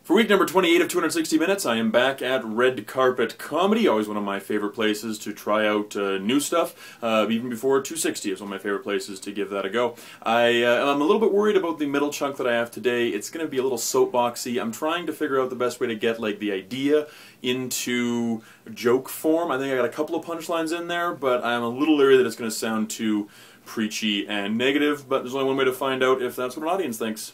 For week number 28 of 260 Minutes, I am back at Red Carpet Comedy, always one of my favorite places to try out new stuff. Even before 260 is one of my favorite places to give that a go. I'm a little bit worried about the middle chunk that I have today. It's going to be a little soapboxy. I'm trying to figure out the best way to get the idea into joke form. I think I got a couple of punchlines in there, but I'm a little leery that it's going to sound too preachy and negative, but there's only one way to find out if that's what an audience thinks.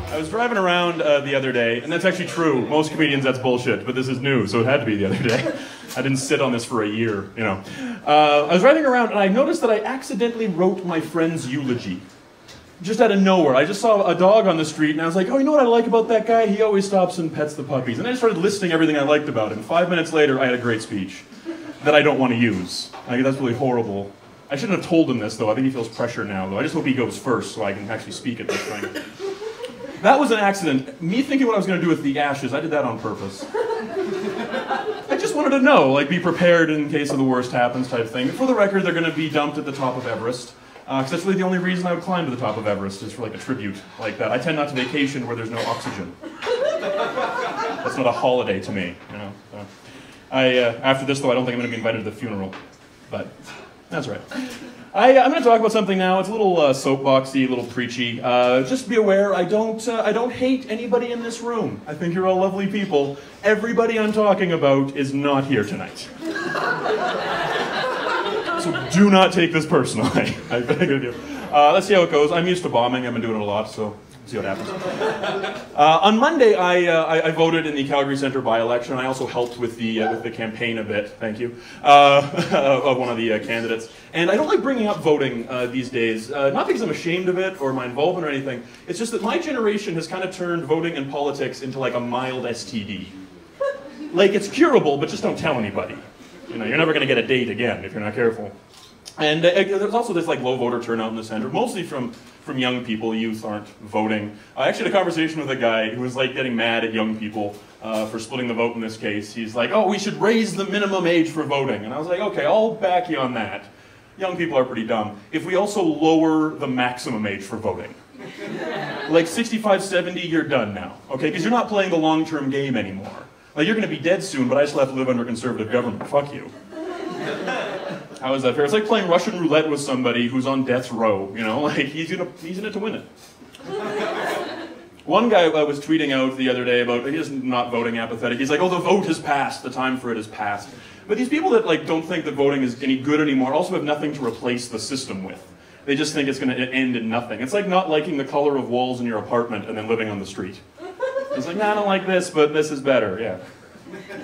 I was driving around the other day, and that's actually true. Most comedians, that's bullshit, but this is new, so it had to be the other day. I didn't sit on this for a year, you know. I was driving around, and I noticed that I accidentally wrote my friend's eulogy. Just out of nowhere. I just saw a dog on the street, and I was like, oh, you know what I like about that guy? He always stops and pets the puppies. And I just started listing everything I liked about him. 5 minutes later, I had a great speech that I don't want to use. That's really horrible. I shouldn't have told him this, though. I think he feels pressure now, though. I just hope he goes first so I can actually speak at this thing. That was an accident. Me thinking what I was going to do with the ashes, I did that on purpose. I just wanted to know, be prepared in case of the worst happens type thing. For the record, they're going to be dumped at the top of Everest. Because that's really the only reason I would climb to the top of Everest, is for a tribute like that. I tend not to vacation where there's no oxygen. That's not a holiday to me, you know. So after this, though, I don't think I'm going to be invited to the funeral. But that's right. I'm going to talk about something now. It's a little soapboxy, a little preachy. Just be aware, I don't hate anybody in this room. I think you're all lovely people. Everybody I'm talking about is not here tonight. So do not take this personally. I beg of you. Let's see how it goes. I'm used to bombing. I've been doing it a lot, so see what happens. On Monday, I voted in the Calgary Centre by-election. I also helped with the campaign a bit, thank you, of one of the candidates. And I don't like bringing up voting these days, not because I'm ashamed of it or my involvement or anything. It's just that my generation has kind of turned voting and politics into a mild STD. It's curable, but just don't tell anybody. You know, you're never going to get a date again if you're not careful. And there's also this low voter turnout in the centre, mostly from young people. Youth aren't voting. I actually had a conversation with a guy who was getting mad at young people for splitting the vote in this case. He's like, oh, we should raise the minimum age for voting. And I was like, okay, I'll back you on that. Young people are pretty dumb. If we also lower the maximum age for voting, 65, 70, you're done now, okay? Because you're not playing the long-term game anymore. You're going to be dead soon, but I still have to live under conservative government. Fuck you. How is that fair? It's like playing Russian roulette with somebody who's on death row, you know? He's in it to win it. One guy was tweeting out the other day about, he's not voting apathetic. He's like, oh, the vote has passed. The time for it has passed. But these people that don't think that voting is any good anymore also have nothing to replace the system with. They just think it's going to end in nothing. It's like not liking the color of walls in your apartment and then living on the street. It's like, nah, I don't like this, but this is better, yeah.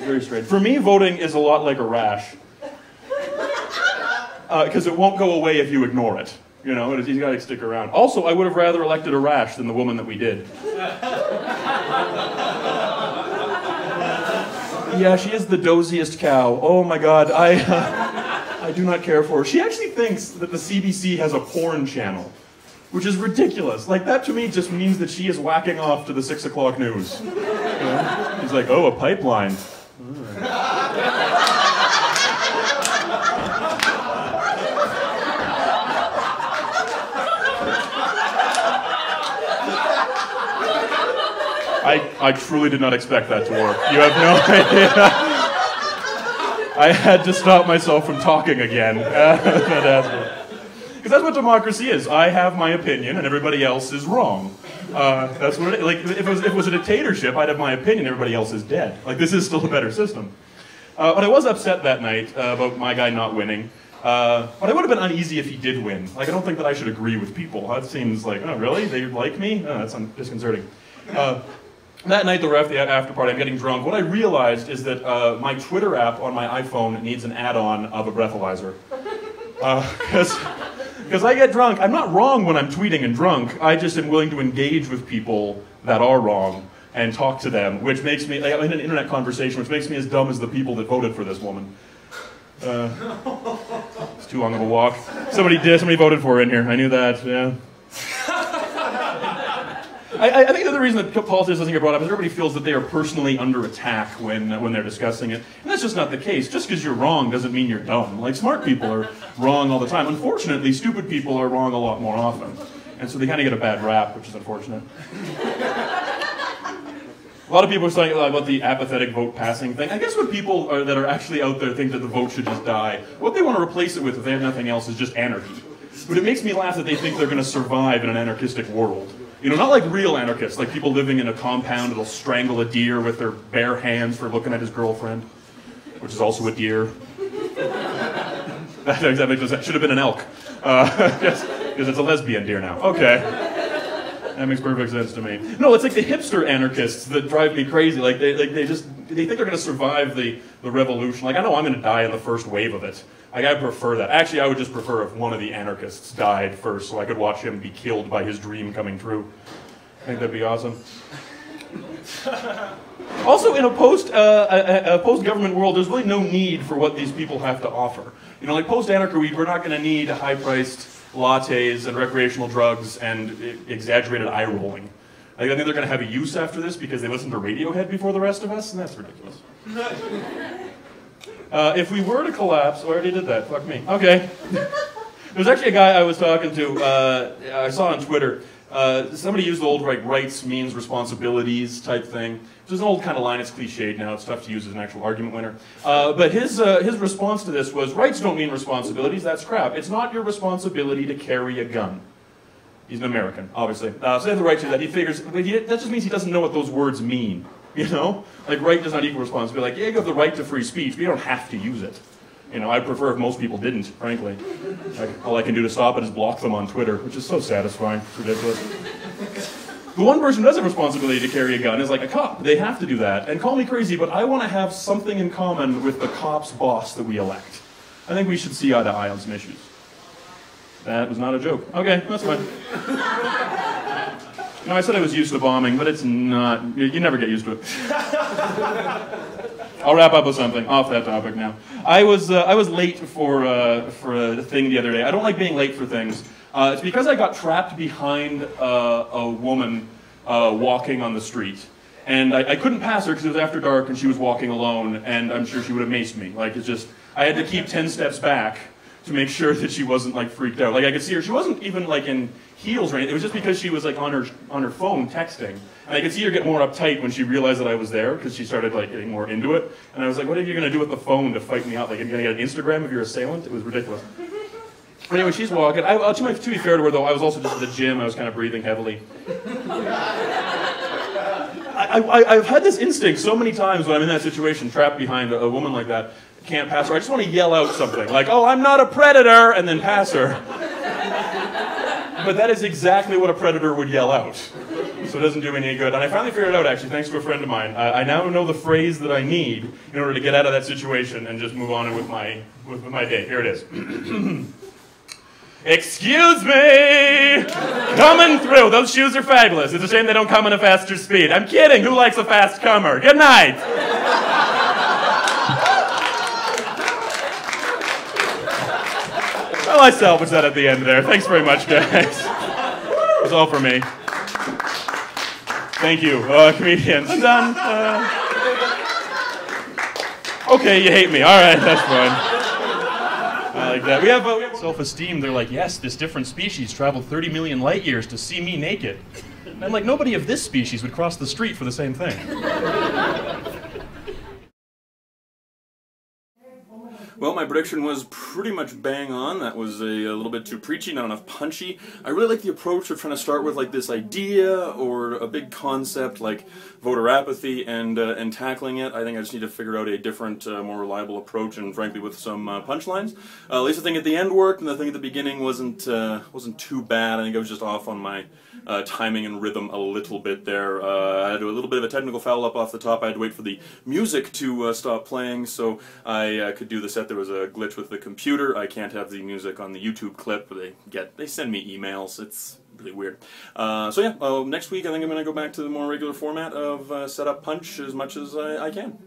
Very straight. For me, voting is a lot like a rash. Because it won't go away if you ignore it. You know, he's got to stick around. Also, I would have rather elected a rash than the woman that we did. Yeah, she is the doziest cow. Oh my God, I do not care for her. She actually thinks that the CBC has a porn channel, which is ridiculous. That to me just means that she is whacking off to the 6 o'clock news. You know? He's like, oh, a pipeline. I truly did not expect that to work. You have no idea. I had to stop myself from talking again. Because that's what democracy is. I have my opinion and everybody else is wrong. That's what it is. If it was a dictatorship, I'd have my opinion, everybody else is dead. This is still a better system. But I was upset that night about my guy not winning. But I would have been uneasy if he did win. I don't think that I should agree with people. That seems oh, really? They like me? Oh, that's disconcerting. That night, we're at the after party, I'm getting drunk. What I realized is that my Twitter app on my iPhone needs an add-on of a breathalyzer. Because I get drunk. I'm not wrong when I'm tweeting and drunk. I just am willing to engage with people that are wrong. and talk to them, which makes me, like, I'm in an internet conversation, which makes me as dumb as the people that voted for this woman. It's too long of a walk. Somebody voted for her in here. I knew that, yeah. I think the other reason that politics doesn't get brought up is everybody feels that they are personally under attack when they're discussing it. And that's just not the case. Just because you're wrong doesn't mean you're dumb. Like, smart people are wrong all the time. Unfortunately, stupid people are wrong a lot more often. And so they kind of get a bad rap, which is unfortunate. A lot of people are saying about the apathetic vote passing thing. I guess what people that are actually out there think that the vote should just die, what they want to replace it with if they have nothing else is just anarchy. But it makes me laugh that they think they're going to survive in an anarchistic world. You know, not like real anarchists, like people living in a compound that'll strangle a deer with their bare hands for looking at his girlfriend, which is also a deer. that should have been an elk. Because it's a lesbian deer now. Okay. That makes perfect sense to me. No, it's like the hipster anarchists that drive me crazy. Like they think they're going to survive the revolution. Like, I know I'm going to die in the first wave of it. Like, I prefer that. Actually, I would just prefer if one of the anarchists died first, so I could watch him be killed by his dream coming true. I think that'd be awesome. Also, in a post-government world, there's really no need for what these people have to offer. You know, like post-anarchy, we're not going to need high-priced lattes and recreational drugs and exaggerated eye rolling. Like, I think they're going to have a use after this because they listened to Radiohead before the rest of us, and that's ridiculous. If we were to collapse, I already did that, fuck me. Okay. There's actually a guy I was talking to, I saw on Twitter, somebody used the old rights means responsibilities type thing. Which is an old kind of line, it's cliched now, it's tough to use as an actual argument winner. But his response to this was, rights don't mean responsibilities, that's crap. It's not your responsibility to carry a gun. He's an American, obviously. So they have the right to that. He figures, but that just means he doesn't know what those words mean. You know? Like, right does not equal responsibility. Like, yeah, you have the right to free speech, but you don't have to use it. You know, I'd prefer if most people didn't, frankly. Like, all I can do to stop it is block them on Twitter, which is so satisfying. It's ridiculous. The one person who does have responsibility to carry a gun is like a cop. They have to do that. And call me crazy, but I want to have something in common with the cop's boss that we elect. I think we should see eye to eye on some issues. That was not a joke. Okay, that's fine. No, I said I was used to bombing, but it's not. You never get used to it. I'll wrap up with something off that topic now. I was late for a thing the other day. I don't like being late for things. It's because I got trapped behind a woman walking on the street. And I couldn't pass her because it was after dark and she was walking alone, and I'm sure she would have maced me. Like, it's just, I had to keep 10 steps back to make sure that she wasn't like freaked out. Like, I could see her, she wasn't even like in heels or anything. It was just because she was like on her phone texting. And I could see her get more uptight when she realized that I was there because she started like getting more into it. And I was like, what are you gonna do with the phone to fight me out? Like, are you gonna get an Instagram of your assailant? It was ridiculous. But anyway, she's walking. To be fair to her though, I was also just at the gym. I was kind of breathing heavily. I've had this instinct so many times when I'm in that situation, trapped behind a woman like that, can't pass her. I just want to yell out something like, oh, I'm not a predator, and then pass her. But that is exactly what a predator would yell out. So it doesn't do me any good. And I finally figured it out, actually, thanks to a friend of mine. I now know the phrase that I need in order to get out of that situation and just move on with my day. Here it is. Excuse me! Coming through. Those shoes are fabulous. It's a shame they don't come in a faster speed. I'm kidding. Who likes a fast comer? Good night! Well, I salvaged that at the end there. Thanks very much, guys. That's all for me. Thank you, comedians. I'm done. Okay, you hate me. All right, that's fine. I like that. We have self-esteem. They're like, yes, this different species traveled 30 million light years to see me naked. And I'm like, nobody of this species would cross the street for the same thing. Well, my prediction was pretty much bang on. That was a little bit too preachy, not enough punchy. I really like the approach of trying to start with like this idea or a big concept like voter apathy and tackling it. I think I just need to figure out a different, more reliable approach, and frankly with some punchlines. At least the thing at the end worked, and the thing at the beginning wasn't too bad. I think I was just off on my timing and rhythm a little bit there. I had to do a little bit of a technical foul up off the top. I had to wait for the music to stop playing so I could do the set. There was a glitch with the computer. I can't have the music on the YouTube clip. They send me emails. It's really weird. So yeah, next week I think I'm going to go back to the more regular format of set up punch as much as I can.